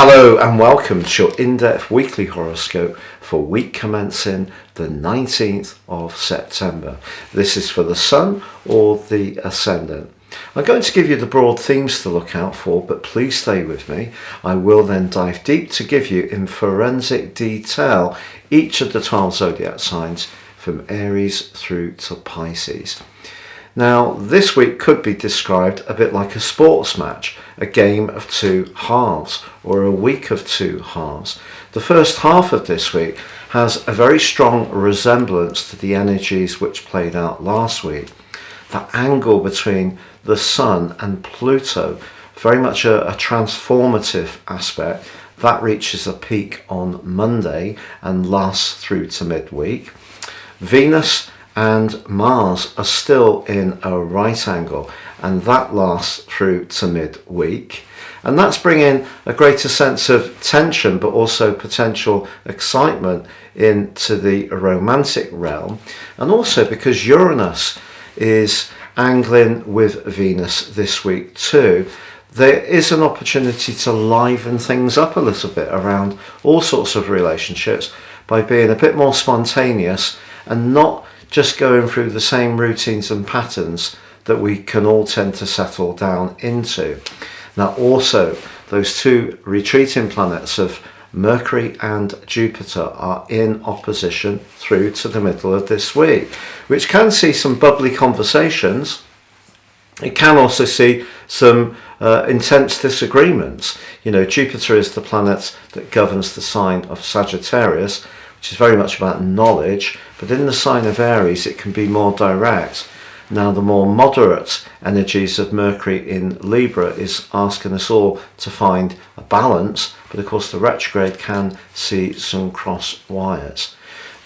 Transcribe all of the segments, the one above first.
Hello and welcome to your in-depth weekly horoscope for week commencing the 19th of September. This is for the Sun or the Ascendant. I'm going to give you the broad themes to look out for, but please stay with me. I will then dive deep to give you in forensic detail each of the 12 zodiac signs from Aries through to Pisces. Now, this week could be described a bit like a sports match, a game of two halves, or a week of two halves. The first half of this week has a very strong resemblance to the energies which played out last week. That angle between the Sun and Pluto, very much a transformative aspect, that reaches a peak on Monday and lasts through to midweek. Venus and Mars are still in a right angle, and that lasts through to midweek. And that's bringing a greater sense of tension, but also potential excitement into the romantic realm. And also because Uranus is angling with Venus this week too, there is an opportunity to liven things up a little bit around all sorts of relationships by being a bit more spontaneous and not just going through the same routines and patterns that we can all tend to settle down into. Now also, those two retreating planets of Mercury and Jupiter are in opposition through to the middle of this week, which can see some bubbly conversations. It can also see some intense disagreements. You know, Jupiter is the planet that governs the sign of Sagittarius, which is very much about knowledge, but in the sign of Aries it can be more direct. Now the more moderate energies of Mercury in Libra is asking us all to find a balance, but of course the retrograde can see some cross wires.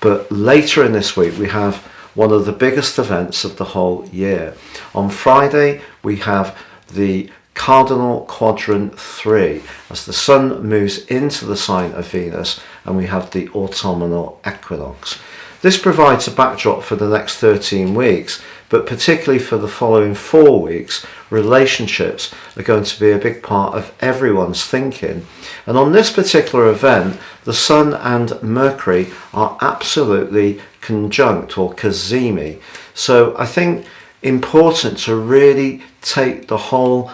But later in this week we have one of the biggest events of the whole year. On Friday we have the Cardinal Quadrant 3 as the Sun moves into the sign of Venus, and we have the autumnal equinox. This provides a backdrop for the next 13 weeks, but particularly for the following 4 weeks, relationships are going to be a big part of everyone's thinking. And on this particular event, the Sun and Mercury are absolutely conjunct, or cazimi. So I think important to really take the whole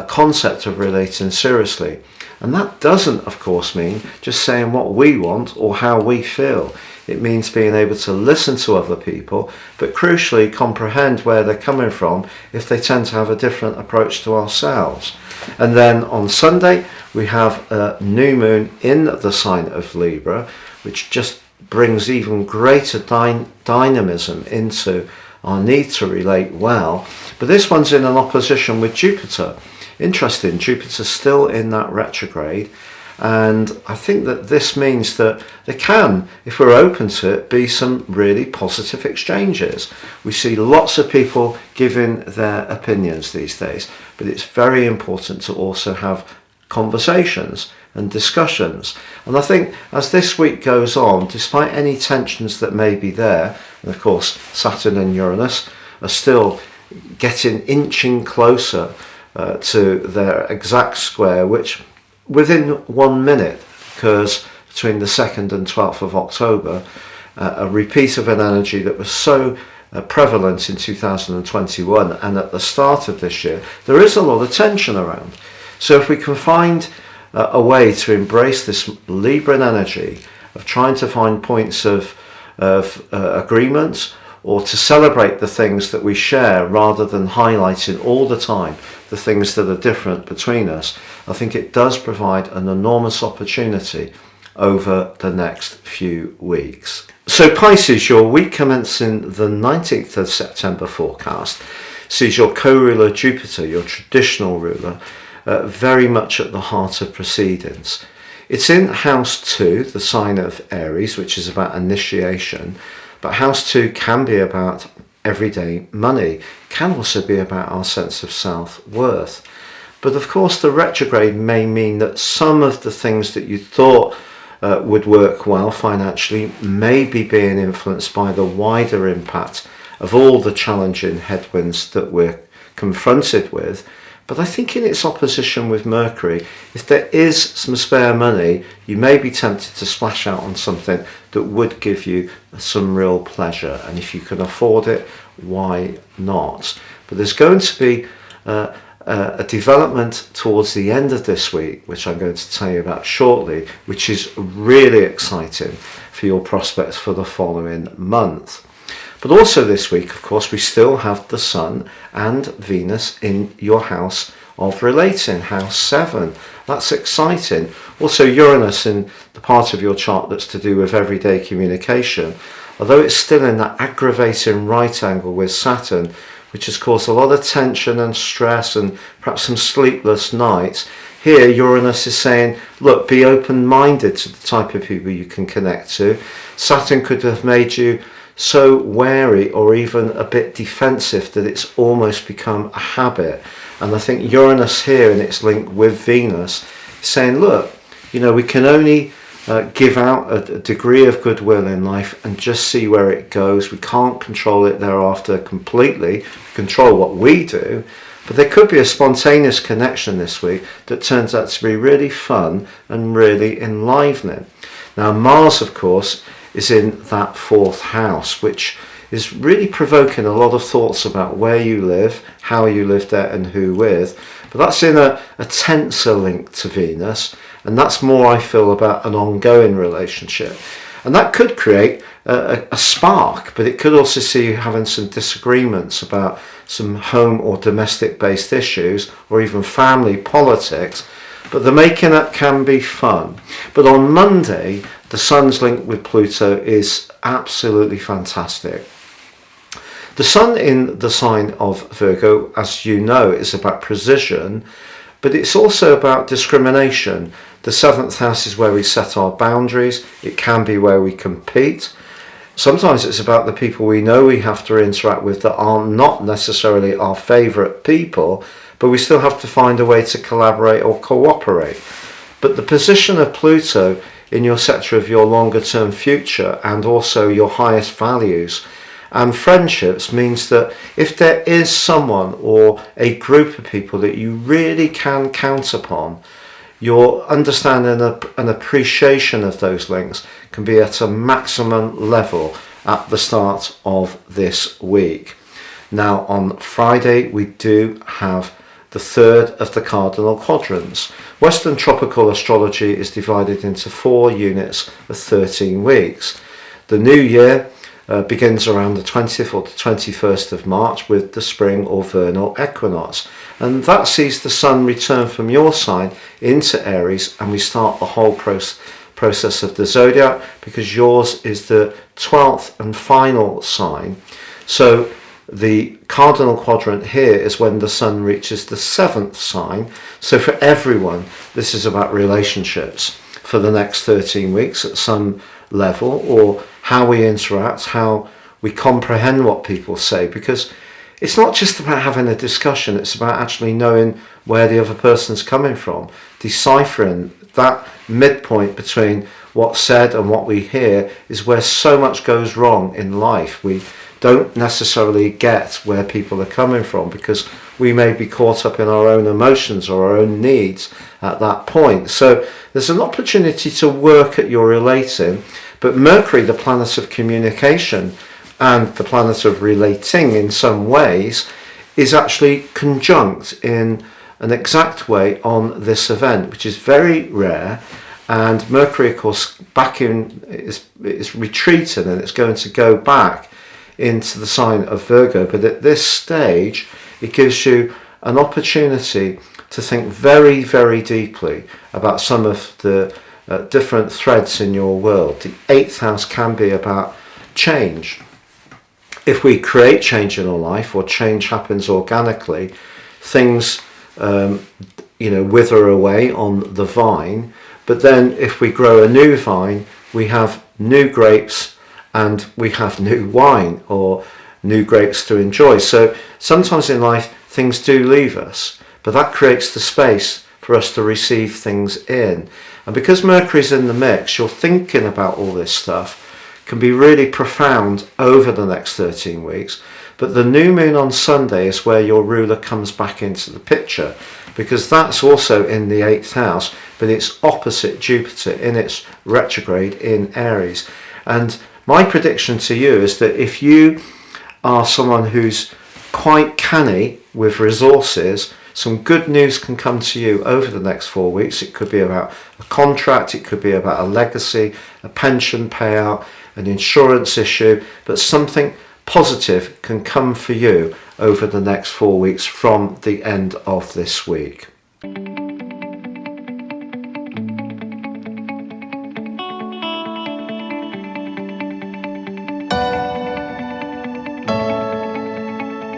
concept of relating seriously. And that doesn't, of course, mean just saying what we want or how we feel. It means being able to listen to other people, but crucially comprehend where they're coming from if they tend to have a different approach to ourselves. And then on Sunday, we have a new moon in the sign of Libra, which just brings even greater dynamism into our need to relate well. But this one's in an opposition with Jupiter. Interesting, Jupiter's still in that retrograde, and I think that this means that there can, if we're open to it, be some really positive exchanges. We see lots of people giving their opinions these days, but it's very important to also have conversations and discussions. And I think as this week goes on, despite any tensions that may be there, and of course Saturn and Uranus are still inching closer to their exact square, which within 1 minute occurs between the 2nd and 12th of October, a repeat of an energy that was so prevalent in 2021, and at the start of this year there is a lot of tension around. So if we can find a way to embrace this Libran energy of trying to find points of agreement, or to celebrate the things that we share rather than highlighting all the time the things that are different between us, I think it does provide an enormous opportunity over the next few weeks. So Pisces, your week commencing the 19th of September forecast sees your co-ruler Jupiter, your traditional ruler, very much at the heart of proceedings. It's in house 2, the sign of Aries, which is about initiation, but house 2 can be about everyday money, can also be about our sense of self-worth. But of course the retrograde may mean that some of the things that you thought would work well financially may be being influenced by the wider impact of all the challenging headwinds that we're confronted with, But I think in its opposition with Mercury, if there is some spare money, you may be tempted to splash out on something that would give you some real pleasure. And if you can afford it, why not? But there's going to be a development towards the end of this week, which I'm going to tell you about shortly, which is really exciting for your prospects for the following month. But also this week, of course, we still have the Sun and Venus in your house of relating, house 7. That's exciting. Also Uranus in the part of your chart that's to do with everyday communication, although it's still in that aggravating right angle with Saturn, which has caused a lot of tension and stress and perhaps some sleepless nights. Here Uranus is saying, look, be open-minded to the type of people you can connect to. Saturn could have made you so wary or even a bit defensive that it's almost become a habit. And I think Uranus here in its link with Venus is saying, look, we can only give out a degree of goodwill in life and just see where it goes. We can't control it thereafter completely. We control what we do. But there could be a spontaneous connection this week that turns out to be really fun and really enlivening. Now Mars, of course, is in that 4th house, which is really provoking a lot of thoughts about where you live, how you live there and who with. But that's in a tenser link to Venus, and that's more, I feel, about an ongoing relationship. And that could create a spark, but it could also see you having some disagreements about some home or domestic based issues or even family politics. But the making up can be fun. But on Monday, the Sun's link with Pluto is absolutely fantastic. The Sun in the sign of Virgo, as you know, is about precision, but it's also about discrimination. The 7th house is where we set our boundaries. It can be where we compete. Sometimes it's about the people we know we have to interact with that are not necessarily our favourite people, but we still have to find a way to collaborate or cooperate. But the position of Pluto in your sector of your longer term future and also your highest values and friendships means that if there is someone or a group of people that you really can count upon, your understanding and appreciation of those links can be at a maximum level at the start of this week. Now on Friday we do have the 3rd of the cardinal quadrants. Western tropical astrology is divided into 4 units of 13 weeks. The new year begins around the 20th or the 21st of March with the spring or vernal equinox, and that sees the Sun return from your sign into Aries, and we start the whole process of the zodiac because yours is the 12th and final sign. So the cardinal quadrant here is when the Sun reaches the 7th sign. So for everyone, this is about relationships for the next 13 weeks at some level, or how we interact, how we comprehend what people say, because it's not just about having a discussion, it's about actually knowing where the other person's coming from, deciphering that midpoint between what's said and what we hear is where so much goes wrong in life. We don't necessarily get where people are coming from because we may be caught up in our own emotions or our own needs at that point. So there's an opportunity to work at your relating, but Mercury, the planet of communication and the planet of relating in some ways, is actually conjunct in an exact way on this event, which is very rare. And Mercury, of course, is retreating and it's going to go back into the sign of Virgo, but at this stage it gives you an opportunity to think very, very deeply about some of the different threads in your world. The 8th house can be about change. If we create change in our life or change happens organically, things wither away on the vine, but then if we grow a new vine, we have new grapes and we have new wine or new grapes to enjoy. So sometimes in life things do leave us, but that creates the space for us to receive things in. And because Mercury's in the mix, your thinking about all this stuff can be really profound over the next 13 weeks. But the new moon on Sunday is where your ruler comes back into the picture, because that's also in the 8th house, but it's opposite Jupiter in its retrograde in Aries. And my prediction to you is that if you are someone who's quite canny with resources, some good news can come to you over the next 4 weeks. It could be about a contract, it could be about a legacy, a pension payout, an insurance issue, but something positive can come for you over the next 4 weeks from the end of this week.